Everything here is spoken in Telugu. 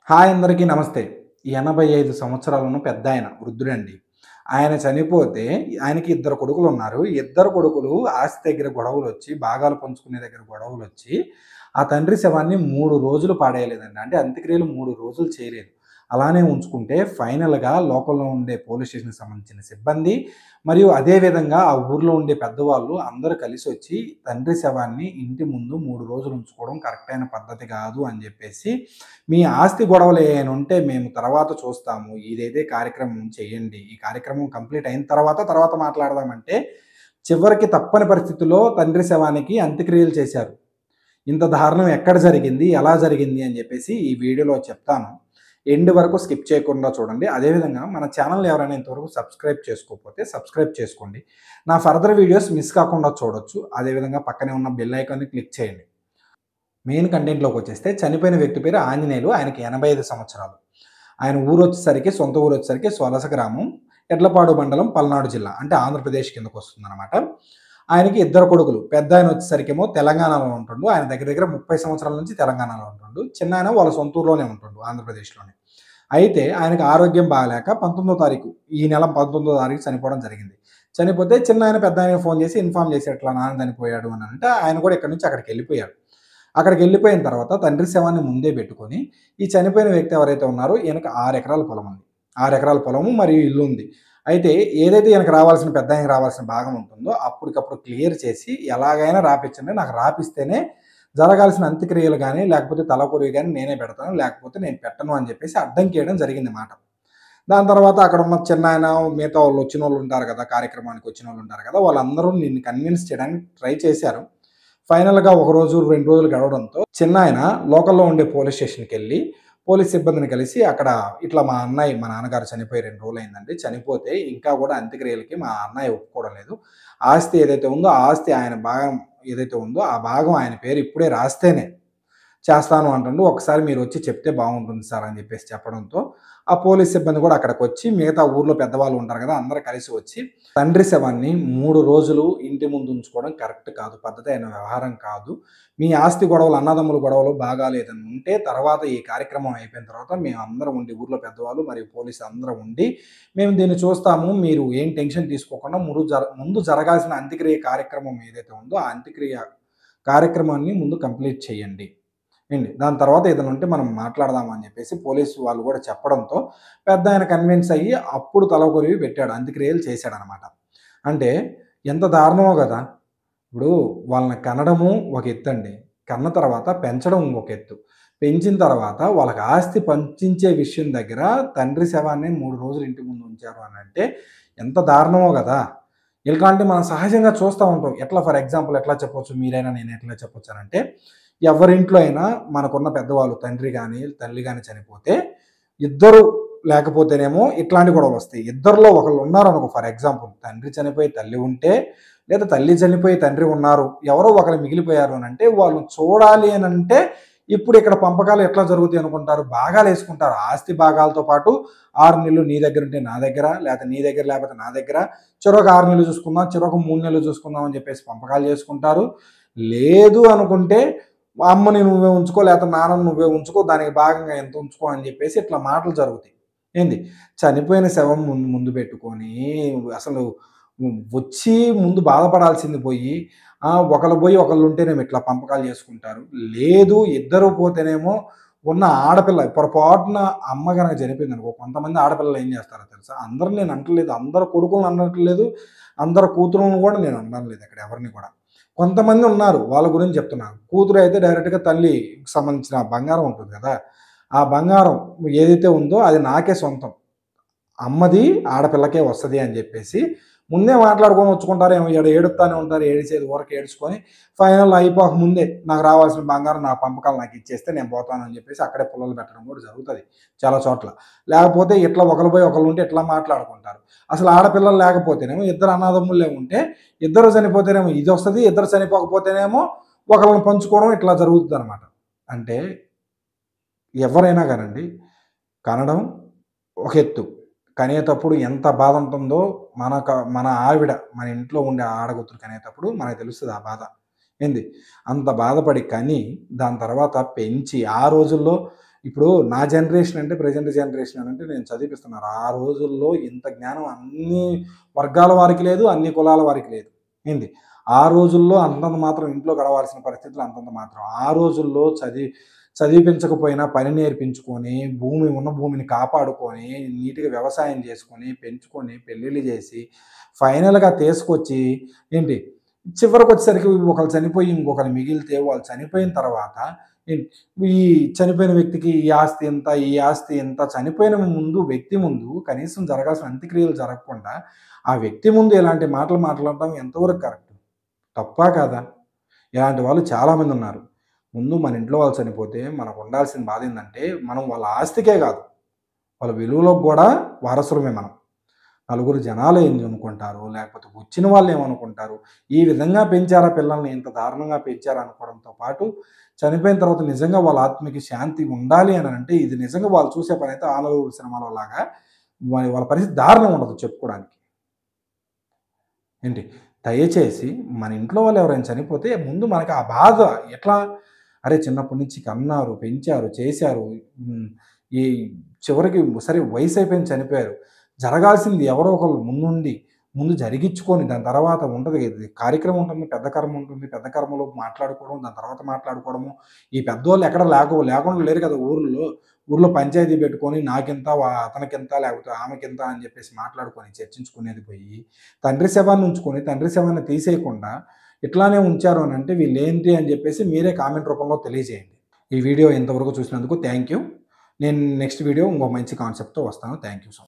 హాయ్ అందరికీ నమస్తే. 85 సంవత్సరాలున్న పెద్దాయన వృద్ధుడండి. ఆయన చనిపోతే ఆయనకి ఇద్దరు కొడుకులున్నారు. ఇద్దరు కొడుకులు ఆస్తి దగ్గర గొడవలొచ్చి, భాగాలు పంచుకునే దగ్గర గొడవలొచ్చి, ఆ తండ్రి శవాన్ని 3 రోజులు పాడేయలేదండి. అంటే అంత్యక్రియలు 3 రోజులు చేయలేదు. అలానే ఉంచుకుంటే ఫైనల్‌గా లోకల్‌లో ఉండే పోలీస్ స్టేషన్‌కి సంబంధించిన సిబ్బంది, మరియు అదే విధంగా ఆ ఊర్లో ఉండే పెద్దవాళ్ళు అందరూ కలిసొచ్చి తండ్రి శవాన్ని ఇంటి ముందు 3 రోజులు ఉంచుకోవడం కరెక్ట్ అయిన పద్ధతి కాదు అని జెప్పేసి, మీ ఆస్తి గొడవలు ఏమైనా ఉంటే మేము తర్వాత చూస్తాము. ఇదైతే కార్యక్రమం చేయండి. ఈ కార్యక్రమం కంప్లీట్ అయిన తర్వాత మాట్లాడదామంటే, చివరికి తప్పని పరిస్థితిలో తండ్రి శవానికి అంత్యక్రియలు చేశారు. ఇంత దారుణం ఎక్కడ జరిగింది? ఎలా జరిగింది? అని జెప్పేసి ఈ వీడియోలో చెప్తాను. ఎండ్ వరకు స్కిప్ చేయకుండా చూడండి. అదేవిధంగా మన ఛానెల్‌ని ఎవరైనా ఇంతవరకు సబ్స్క్రైబ్ చేసుకోకపోతే సబ్స్క్రైబ్ చేసుకోండి. నా ఫర్దర్ వీడియోస్ మిస్ కాకుండా చూడొచ్చు. అదేవిధంగా పక్కనే ఉన్న బెల్ ఐకాన్‌ని క్లిక్ చేయండి. మెయిన్ కంటెంట్‌లోకొచ్చేస్తే చనిపోయిన వ్యక్తి పేరు ఆంజనేయులు. ఆయనకి 85 సంవత్సరాలు. ఆయన ఊరొచ్చేసరికి సొంత ఊరొచ్చేసరికి సొలస గ్రామం, ఎడ్లపాడు మండలం, పల్నాడు జిల్లా. అంటే ఆంధ్రప్రదేశ్ కిందకొస్తుందనమాట. ఆయనకి ఇద్దరు కొడుకులు. పెద్దాయన వచ్చేసరికేమో తెలంగాణలో ఉంటుండు. ఆయన దగ్గర దగ్గర 30 సంవత్సరాల నుంచి తెలంగాణలో ఉంటుండు. చిన్నాయన వాళ్ళ సొంత ఊర్లోనే ఉంటుండు ఆంధ్రప్రదేశ్‌లోనే. అయితే ఆయనకి ఆరోగ్యం బాగాలేక 19థ్ తారీఖు, ఈ నెల 19థ్ తారీఖు చనిపోవడం జరిగింది. చనిపోతే చిన్నాయన పెద్దాయనకి ఫోన్ చేసి ఇన్ఫార్మ్ చేసారు, "ఇట్లా నాన్న చనిపోయాడు" అనంటే ఆయన కూడా ఇక్కడి నుంచి అక్కడికెళ్ళిపోయాడు. అక్కడికెళ్ళిపోయిన తర్వాత తండ్రి శవాన్ని ముందే పెట్టుకొని, ఈ చనిపోయిన వ్యక్తి ఎవరైతే ఉన్నారో ఈయనకి 6 ఎకరాల పొలం ఉంది. 6 ఎకరాల పొలము మరియు ఇల్లుంది. అయితే ఏదైతే ఈయనకి రావాల్సిన పెద్దాయనకి రావాల్సిన భాగం ఉంటుందో అప్పటికప్పుడు క్లియర్ చేసి ఎలాగైనా రాపిచ్చండి. నాకు రాపిస్తేనే జరగాల్సిన అంత్యక్రియలు గాని, లేకపోతే తలకొరివి గాని నేనే పెడతాను. లేకపోతే నేను పెట్టను అని చెప్పేసి అడ్డంకియడం జరిగింది మాట. దాని తర్వాత అక్కడున్న చిన్నాయన, మిగతా వాళ్ళు వచ్చినోళ్ళుంటారు కదా! కార్యక్రమానికి వచ్చినోళ్ళుంటారు కదా! వాళ్ళందరూ నిన్ను కన్విన్స్ చేయడానికి ట్రై చేశారు. ఫైనల్‌గా ఒక రోజు, 2 రోజులు గడవడంతో చిన్నాయన లోకల్‌లో ఉండే పోలీస్ స్టేషన్‌కెళ్ళి, పోలీస్ సిబ్బందిని కలిసి అక్కడ ఇట్లా మా నాన్నగారు చనిపోయి 2 రోజులయిందండి. చనిపోతే ఇంకా గూడా అంత్యక్రియలకి మా అన్నయ్య ఒప్పుకోవడం లేదు. ఆస్తి ఏదైతే ఉందో, ఆ ఆస్తి ఆయన భాగం ఏదైతే ఉందో, ఆ భాగం ఆయన పేరు ఇప్పుడే రాస్తేనే చేస్తాను అంటుండు. "ఒకసారి మీరొచ్చి చెప్తే బావుంటుంది సార్" అని జెప్పేసి చెప్పడంతో, ఆ పోలీస్ సిబ్బంది గూడా అక్కడికొచ్చి మిగతా ఊర్లో పెద్దవాళ్ళు ఉంటారు గదా! అందరూ కలిసి వచ్చి తండ్రి శవాన్ని 3 రోజులు ఇంటి ముందు ఉంచుకోవడం కరెక్ట్ కాదు. పద్ధతైన వ్యవహారం కాదు. మీ ఆస్తి గొడవలు, అన్నదమ్ముల గొడవలు, భాగాలు ఏదన్నా ఉంటే తర్వాత ఈ కార్యక్రమం అయిపోయిన తర్వాత మేమందరం ఉండి ఊర్లో పెద్దవాళ్ళు మరియు పోలీసు అందరం ఉండి మేము దీన్ని చూస్తాము. మీరు ఏం టెన్షన్ తీసుకోకుండా ముందు జరగాల్సిన అంత్యక్రియ కార్యక్రమం ఏదైతే ఉందో ఆ అంత్యక్రియ కార్యక్రమాన్ని ముందు కంప్లీట్ చేయండి. ఏండి. దాని తర్వాత ఏదైనా ఉంటే మనం మాట్లాడదాం అని చెప్పేసి పోలీసు వాళ్ళు గూడా చెప్పడంతో పెద్దాయన కన్విన్స్ అయ్యి అప్పుడు తలకొరివి పెట్టాడు. అంత్యక్రియలు చేశాడనమాట. అంటే ఎంత దారుణమో గదా! ఇప్పుడు వాళ్ళని కనడము ఒక ఎత్తండి. కన్న తర్వాత పెంచడం ఒక ఎత్తు. పెంచిన తర్వాత వాళ్ళకి ఆస్తి పంచించే విషయం దగ్గర తండ్రి శవాన్ని 3 రోజులు ఇంటి ముందు ఉంచారు అనంటే ఎంత దారుణమో గదా! ఇలాంటివి మనం సహజంగా చూస్తా ఉంటాం. ఎట్లా ఫర్ ఎగ్జాంపుల్ ఎట్లా చెప్పొచ్చు మీరైనా నేను ఎట్లా చెప్పొచ్చనంటే, ఎవరింట్లో అయినా మనకున్న పెద్దవాళ్ళు తండ్రి గాని, తల్లి గాని చనిపోతే ఇద్దరు లేకపోతేనేమో ఇట్లాంటి గొడవలొస్తాయి. ఇద్దరిలో ఒకళ్ళు ఉన్నారనుకో ఫర్ ఎగ్జాంపుల్ తండ్రి చనిపోయి తల్లి ఉంటే, లేదా తల్లి చనిపోయి తండ్రి ఉన్నారు. ఎవరో ఒకళ్ళు మిగిలిపోయారు అనంటే వాళ్ళని చూడాలి అనంటే ఇప్పుడు ఇక్కడ పంపకాలు ఎట్లా జరుగుతాయి అనుకుంటారు? భాగాలేసుకుంటారు. ఆస్తి భాగాలతో పాటు 6 నెలలు నీ దగ్గరుంటే నా దగ్గర, లేతే నీ దగ్గర లేకపోతే నా దగ్గర, చెరొక 6 నెలలు చూసుకుందాం, చెరొక 3 నెలలు చూసుకుందాం అని చెప్పేసి పంపకాలు చేసుకుంటారు. లేదు అనుకుంటే అమ్మని నువ్వే ఉంచుకో, లేతే నాన్నని నువ్వే ఉంచుకో, దానికి భాగంగా ఇంత ఉంచుకో అని చెప్పేసి ఇట్లా మాటలు జరుగుతాయి. ఏంది? చనిపోయిన శవం ముందు పెట్టుకొని అసలు వచ్చి ముందు బాధపడాల్సింది పోయి, ఒకళ్ళు పోయి ఒకళ్ళుంటేనేమో ఇట్లా పంపకాలు చేసుకుంటారు. లేదు ఇద్దరు పోతేనేమో ఉన్న ఆడపిల్ల పొరపాటున అమ్మ గనక చనిపోయిందనుకో, కొంతమంది ఆడపిల్లలు ఏం చేస్తారో తెలుసా? అందరిని నేను అంటలేదు. అందరు కొడుకులను అనట్లేదు. అందరు కూతురులను కూడా నేను అనడం లేదు ఇక్కడ ఎవరిని కూడా. కొంతమంది ఉన్నారు. వాళ్ళ గురించి చెప్తున్నాను. కూతురు అయితే డైరెక్ట్‌గా తల్లికి సంబంధించిన బంగారం ఉంటుంది కదా! ఆ బంగారం ఏదైతే ఉందో అది నాకే సొంతం. అమ్మది ఆడపిల్లకే వస్తది అని జెప్పేసి ముందే మాట్లాడుకొని వచ్చుకుంటారేమో ఏడుత్తానే ఉంటారు. ఏడిసేది ఊరకే ఏడ్చుకొని ఫైనల్ అయిపోక ముందే నాకు రావాల్సిన బంగారం నా పంపకాలు నాకిచ్చేస్తే నేను పోతానని జెప్పేసి అక్కడే పుల్లలు పెట్టడం గూడా జరుగుతది చాలా చోట్ల. లేకపోతే ఇట్లా ఒకళ్ళు పోయి ఒకళ్ళుంటే ఇట్లా మాట్లాడుకుంటారు. అసలు ఆడపిల్లలు లేకపోతేనేమో ఇద్దరు అన్నదమ్ముళ్ళే ఉంటే ఇద్దరు చనిపోతేనేమో ఇదొస్తది. ఇద్దరు చనిపోకపోతేనేమో ఒకళ్ళని పంచుకోవడం ఇట్లా జరుగుతదనమాట. అంటే ఎవరైనా గానండి కనడం ఒక ఎత్తు. కనేటప్పుడు ఎంత బాధుంటుందో మన ఆవిడ, మన ఇంట్లో ఉండే ఆడగుతురు కనేటప్పుడు మనకు తెలుస్తది ఆ బాధ. ఏంది? అంత బాధపడి కని, దాని తర్వాత పెంచి, ఆ రోజుల్లో ఇప్పుడు నా జనరేషన్ అంటే ప్రెజెంట్ జనరేషన్ అంటే నేను చదివిపిస్తున్నారు. ఆ రోజుల్లో ఇంత జ్ఞానం అన్ని వర్గాల వారికి లేదు, అన్ని కులాల వారికి లేదు. ఏంది? ఆ రోజుల్లో అంతంత మాత్రం ఇంట్లో గడవాల్సిన పరిస్థితులు అంతంత మాత్రం. ఆ రోజుల్లో చదివిపించకపోయినా పని నేర్పించుకొని, ఉన్న భూమిని కాపాడుకొని, నీట్‌గా వ్యవసాయం చేసుకొని, పెంచుకొని, పెళ్ళిళ్ళు చేసి, ఫైనల్‌గా తీసుకొచ్చి ఏంటి చివరికొచ్చేసరికి ఒకళ్ళు చనిపోయి ఇంకొకరు మిగిలితే వాళ్ళు చనిపోయిన తర్వాత ఏం ఈ చనిపోయిన వ్యక్తికి ఈ ఆస్తి ఇంత, ఈ ఆస్తి ఇంత చనిపోయిన వ్యక్తి ముందు కనీసం జరగాల్సిన అంత్యక్రియలు జరగకుండా, ఆ వ్యక్తి ముందు ఇలాంటి మాటలు మాట్లాడడం ఎంతవరకు కరెక్ట్? తప్పా కాదా? ఇలాంటి వాళ్ళు చాలామందున్నారు. ముందు మన ఇంట్లో వాళ్ళు చనిపోతే మనకు ఉండాల్సిన బాధేందంటే, మనం వాళ్ళ ఆస్తికే గాదు, వాళ్ళ విలువలకు గూడా వారసులమే మనం. నలుగురు జనాలు ఏమనుకుంటారు, లేకపోతే వచ్చిన వాళ్ళేమనుకుంటారు, ఈ విధంగా పెంచారా పిల్లల్ని, ఇంత దారుణంగా పెంచారా అనుకోవడంతో పాటు, చనిపోయిన తర్వాత నిజంగా వాళ్ళ ఆత్మకి శాంతి ఉండాలి అనంటే, ఇది నిజంగా వాళ్ళు చూసే పనైతే 'ఆ నలుగురు' సినిమాలో లాగా వాళ్ళ పరిస్థితి దారుణంగా ఉండదు చెప్పుకోడానికి. ఏంటి? దయచేసి మన ఇంట్లో వాళ్ళు ఎవరైనా చనిపోతే ముందు మనకి ఆ బాధ ఎట్లా? అరే! చిన్నప్పటి నుంచి కన్నారు, పెంచారు, చేశారు. హ్మ్. ఈ చివరికి సరే వయసైపోయింది చనిపోయారు. జరగాల్సింది ఎవరో ఒకళ్ళు ముందు జరిగిచ్చుకొని దాని తర్వాత ఉంటది. ఇది కార్యక్రమం ఉంటుంది. పెద్ద కర్మ ఉంటుంది. పెద్ద కర్మలో మాట్లాడుకోవడం, దాని తర్వాత మాట్లాడుకోవడము. ఈ పెద్దోళ్ళు ఎక్కడ లేకుండా లేరు కదా ఊర్లలో. ఊర్లో పంచాయతీ పెట్టుకొని నాకింత, అతనికింత లేకపోతే ఆమెకింత అని చెప్పేసి మాట్లాడుకొని చర్చించుకునేది పోయి, తండ్రి శవాన్ని ఉంచుకొని తండ్రి శవాన్ని తీసేయకుండా ఇట్లానే ఉంచారు అనంటే వీళ్ళేంటి అని చెప్పేసి మీరే కామెంట్ రూపంలో తెలియజేయండి. ఈ వీడియో ఇంతవరకు చూసినందుకు థ్యాంక్ యూ. నేను నెక్స్ట్ వీడియో ఇంకో మంచి కాన్సెప్ట్‌తో వస్తాను. Thank you so much.